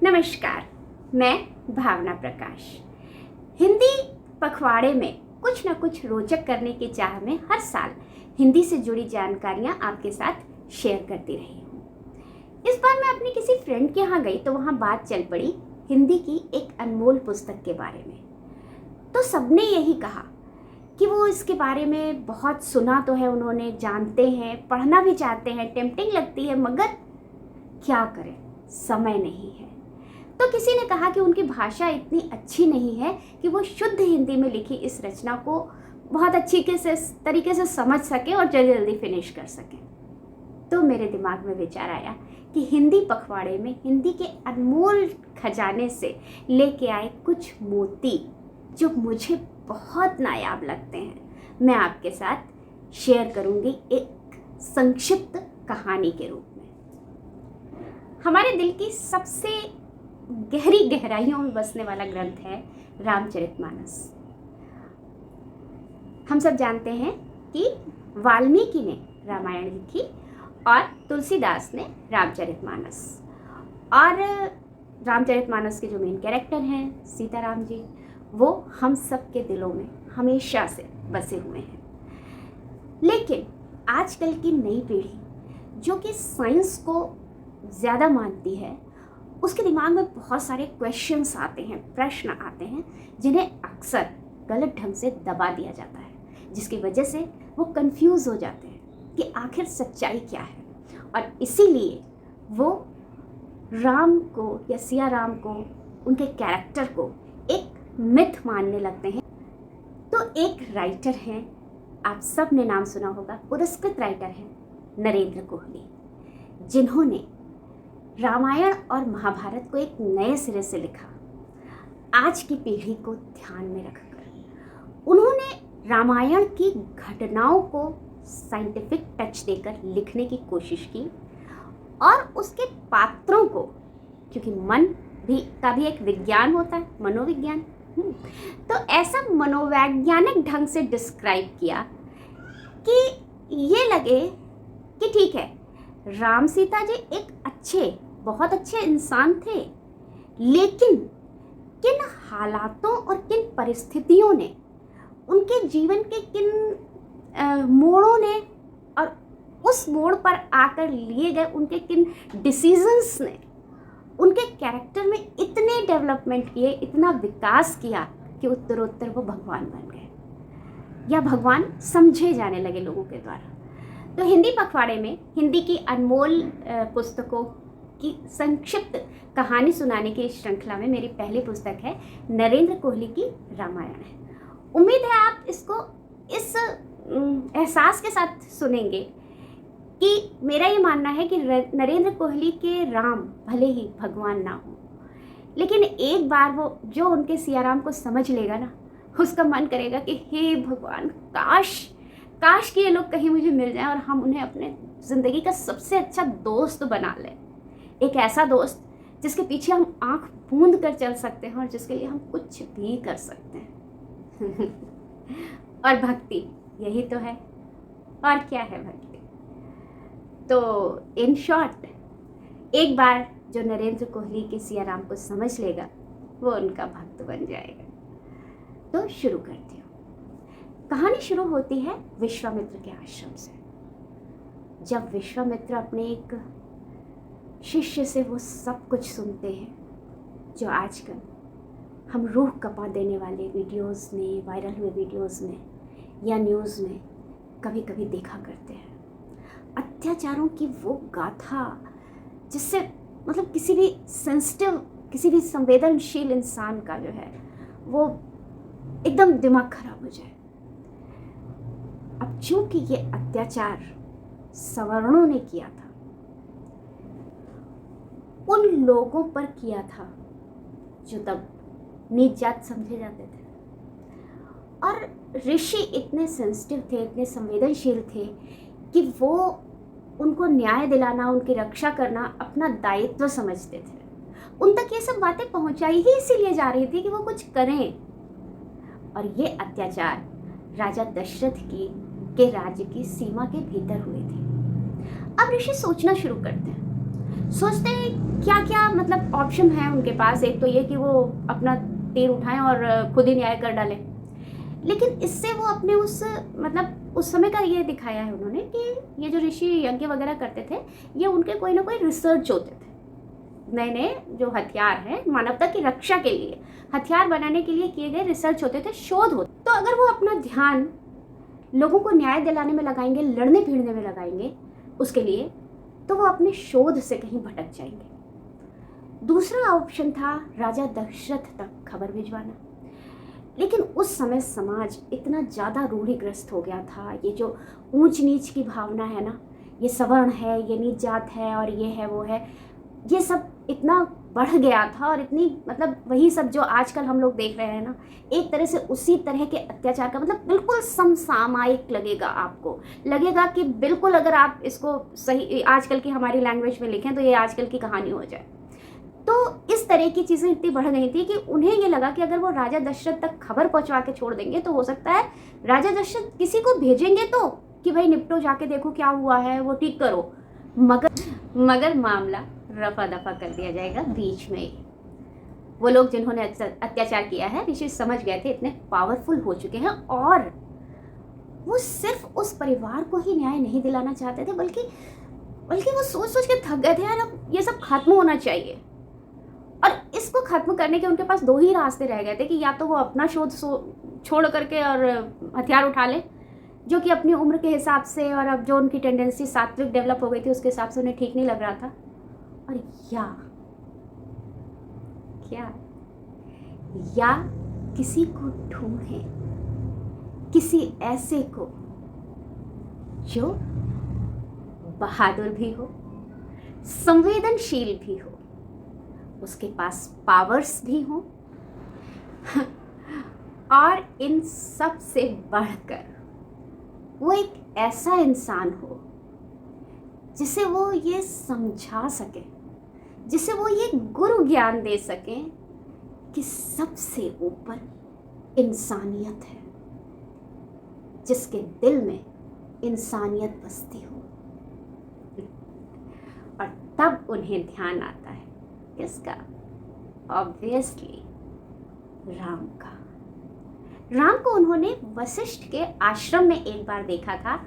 नमस्कार, मैं भावना प्रकाश। हिंदी पखवाड़े में कुछ न कुछ रोचक करने की चाह में हर साल हिंदी से जुड़ी जानकारियां आपके साथ शेयर करती रही हूँ। इस बार मैं अपनी किसी फ्रेंड के यहाँ गई तो वहाँ बात चल पड़ी हिंदी की एक अनमोल पुस्तक के बारे में। तो सबने यही कहा कि वो इसके बारे में बहुत सुना तो है, उन्होंने जानते हैं, पढ़ना भी चाहते हैं, टेम्पटिंग लगती है, मगर क्या करें, समय नहीं है। तो किसी ने कहा कि उनकी भाषा इतनी अच्छी नहीं है कि वो शुद्ध हिंदी में लिखी इस रचना को बहुत अच्छी तरीके से समझ सके और जल्दी जल्दी फिनिश कर सके। तो मेरे दिमाग में विचार आया कि हिंदी पखवाड़े में हिंदी के अनमोल खजाने से लेके आए कुछ मोती जो मुझे बहुत नायाब लगते हैं, मैं आपके साथ शेयर करूंगी एक संक्षिप्त कहानी के रूप में। हमारे दिल की सबसे गहरी गहराइयों में बसने वाला ग्रंथ है रामचरितमानस। हम सब जानते हैं कि वाल्मीकि ने रामायण लिखी और तुलसीदास ने रामचरितमानस। और रामचरितमानस के जो मेन कैरेक्टर हैं सीताराम जी, वो हम सब के दिलों में हमेशा से बसे हुए हैं। लेकिन आजकल की नई पीढ़ी जो कि साइंस को ज़्यादा मानती है, उसके दिमाग में बहुत सारे क्वेश्चंस आते हैं, प्रश्न आते हैं, जिन्हें अक्सर गलत ढंग से दबा दिया जाता है, जिसकी वजह से वो कंफ्यूज हो जाते हैं कि आखिर सच्चाई क्या है। और इसीलिए वो राम को या सिया राम को, उनके कैरेक्टर को एक मिथ मानने लगते हैं। तो एक राइटर हैं, आप सब ने नाम सुना होगा, पुरस्कृत राइटर हैं नरेंद्र कोहली, जिन्होंने रामायण और महाभारत को एक नए सिरे से लिखा। आज की पीढ़ी को ध्यान में रखकर उन्होंने रामायण की घटनाओं को साइंटिफिक टच देकर लिखने की कोशिश की और उसके पात्रों को, क्योंकि मन का भी एक विज्ञान होता है, मनोविज्ञान, तो ऐसा मनोवैज्ञानिक ढंग से डिस्क्राइब किया कि ये लगे कि ठीक है, राम सीता जी एक बहुत अच्छे इंसान थे, लेकिन किन हालातों और किन परिस्थितियों ने, उनके जीवन के किन मोड़ों ने और उस मोड़ पर आकर लिए गए उनके किन डिसीजंस ने उनके कैरेक्टर में इतने डेवलपमेंट किए, इतना विकास किया कि उत्तरोत्तर वो भगवान बन गए या भगवान समझे जाने लगे लोगों के द्वारा। तो हिंदी पखवाड़े में हिंदी की अनमोल पुस्तकों की संक्षिप्त कहानी सुनाने की इस श्रृंखला में मेरी पहली पुस्तक है नरेंद्र कोहली की रामायण है। उम्मीद है आप इसको इस एहसास के साथ सुनेंगे कि मेरा ये मानना है कि नरेंद्र कोहली के राम भले ही भगवान ना हो, लेकिन एक बार वो जो उनके सिया राम को समझ लेगा ना, उसका मन करेगा कि हे भगवान, काश कि ये लोग कहीं मुझे मिल जाएं और हम उन्हें अपने ज़िंदगी का सबसे अच्छा दोस्त बना लें। एक ऐसा दोस्त जिसके पीछे हम आंख मूंद कर चल सकते हैं और जिसके लिए हम कुछ भी कर सकते हैं। और भक्ति यही तो है, और क्या है भक्ति। तो इन शॉर्ट, एक बार जो नरेंद्र कोहली के सिया राम को समझ लेगा, वो उनका भक्त बन जाएगा। तो शुरू करती हूँ। कहानी शुरू होती है विश्वामित्र के आश्रम से। जब विश्वामित्र अपने एक शिष्य से वो सब कुछ सुनते हैं जो आजकल हम रूह कपा देने वाले वीडियोस में, वायरल हुए वीडियोस में या न्यूज़ में कभी कभी देखा करते हैं, अत्याचारों की वो गाथा जिससे मतलब किसी भी सेंसिटिव, किसी भी संवेदनशील इंसान का जो है वो एकदम दिमाग खराब हो जाए। अब चूंकि ये अत्याचार सवर्णों ने किया था, उन लोगों पर किया था जो तब नीच जात समझे जाते थे, और ऋषि इतने सेंसिटिव थे, इतने संवेदनशील थे कि वो उनको न्याय दिलाना, उनकी रक्षा करना अपना दायित्व समझते थे। उन तक ये सब बातें पहुंचाई ही इसीलिए जा रही थी कि वो कुछ करें। और ये अत्याचार राजा दशरथ के राज्य की सीमा के भीतर हुए थे। अब ऋषि सोचना शुरू करते हैं, सोचते हैं क्या क्या मतलब ऑप्शन है उनके पास। एक तो ये कि वो अपना तीर उठाएं और खुद ही न्याय कर डालें, लेकिन इससे वो अपने उस मतलब उस समय का ये दिखाया है उन्होंने कि ये जो ऋषि यज्ञ वगैरह करते थे, ये उनके कोई ना कोई रिसर्च होते थे। नए नए जो हथियार हैं मानवता की रक्षा के लिए, हथियार बनाने के लिए किए गए रिसर्च होते थे, शोध होते। तो अगर वो अपना ध्यान लोगों को न्याय दिलाने में लगाएंगे, लड़ने भिड़ने में लगाएंगे उसके लिए, तो वो अपने शोध से कहीं भटक जाएंगे। दूसरा ऑप्शन था राजा दशरथ तक खबर भिजवाना, लेकिन उस समय समाज इतना ज़्यादा रूढ़िग्रस्त हो गया था। ये जो ऊंच नीच की भावना है ना, ये सवर्ण है, ये नीच जात है, और ये है वो है, ये सब इतना बढ़ गया था। और इतनी मतलब वही सब जो आजकल हम लोग देख रहे हैं ना, एक तरह से उसी तरह के अत्याचार का मतलब बिल्कुल समसामयिक लगेगा आपको। लगेगा कि बिल्कुल अगर आप इसको सही आजकल की हमारी लैंग्वेज में लिखें तो ये आजकल की कहानी हो जाए। तो इस तरह की चीज़ें इतनी बढ़ गई थी कि उन्हें ये लगा कि अगर वो राजा दशरथ तक खबर पहुंचवा के छोड़ देंगे तो हो सकता है राजा दशरथ किसी को भेजेंगे तो कि भाई निपटो, जाके देखो क्या हुआ है, वो ठीक करो, मगर मामला रफा दफा कर दिया जाएगा बीच में। वो लोग जिन्होंने अत्याचार किया है, ऋषि समझ गए थे, इतने पावरफुल हो चुके हैं, और वो सिर्फ उस परिवार को ही न्याय नहीं दिलाना चाहते थे, बल्कि वो सोच सोच के थक गए थे, यार अब ये सब खत्म होना चाहिए। और इसको खत्म करने के उनके पास दो ही रास्ते रह गए थे कि या तो वो अपना शोध छोड़ करके और हथियार उठा ले, जो कि अपनी उम्र के हिसाब से और अब जो उनकी टेंडेंसी सात्विक डेवलप हो गई थी उसके हिसाब से उन्हें ठीक नहीं लग रहा था, और या किसी को ढूंढे, किसी ऐसे को जो बहादुर भी हो, संवेदनशील भी हो, उसके पास पावर्स भी हो, और इन सब से बढ़कर वो एक ऐसा इंसान हो जिसे वो ये समझा सके, जिसे वो ये गुरु ज्ञान दे सकें कि सबसे ऊपर इंसानियत है, जिसके दिल में इंसानियत बसती हो। और तब उन्हें ध्यान आता है किसका? ऑब्वियसली राम का। राम को उन्होंने वशिष्ठ के आश्रम में एक बार देखा था,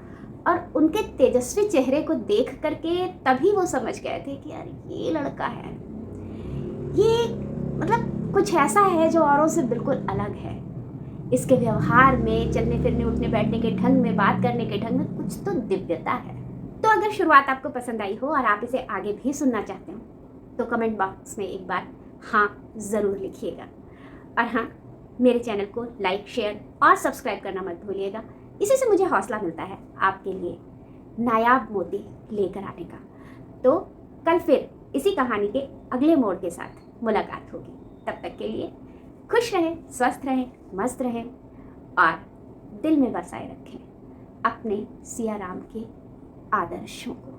और उनके तेजस्वी चेहरे को देख करके तभी वो समझ गए थे कि यार ये लड़का है, ये मतलब कुछ ऐसा है जो औरों से बिल्कुल अलग है। इसके व्यवहार में, चलने फिरने, उठने बैठने के ढंग में, बात करने के ढंग में कुछ तो दिव्यता है। तो अगर शुरुआत आपको पसंद आई हो और आप इसे आगे भी सुनना चाहते हो तो कमेंट बॉक्स में एक बार हाँ ज़रूर लिखिएगा। और हाँ, मेरे चैनल को लाइक, शेयर और सब्सक्राइब करना मत भूलिएगा। इसी से मुझे हौसला मिलता है आपके लिए नायाब मोती लेकर आने का। तो कल फिर इसी कहानी के अगले मोड़ के साथ मुलाकात होगी। तब तक के लिए खुश रहें, स्वस्थ रहें, मस्त रहें, और दिल में बसाए रखें अपने सिया राम के आदर्शों को।